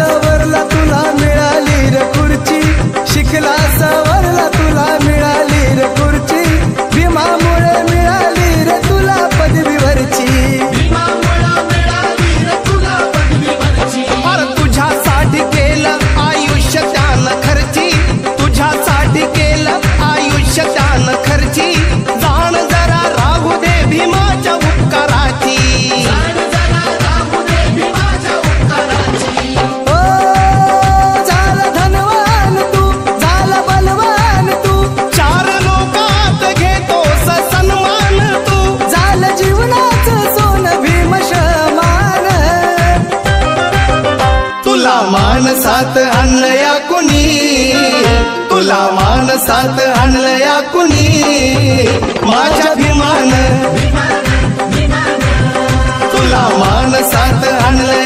सवरला तुला मिळाली रे खुर्ची, शिकला सवरला तुला मिळाली रे खुर्ची, भीमामुळे मिळाली रे तुला पदवीवरची, अरे तुझ्यासाठी केलं आयुष्य त्यानं खर्ची, तुझ्यासाठी केलं आयुष्य त्यानं खर्ची, जाण जरा राहू दे भीमाच्या उपकाराची, ओ झाला धनवान तू, झाला बलवान तू, चार लोकात घेतोस सन्मान तू, झालं जीवनाचं सोन भीमशमान, तुला मानसात आणलया कुणी, तुला मानसात आणलया कुणी, माझ्या भीमान, तुला मानसात आणलया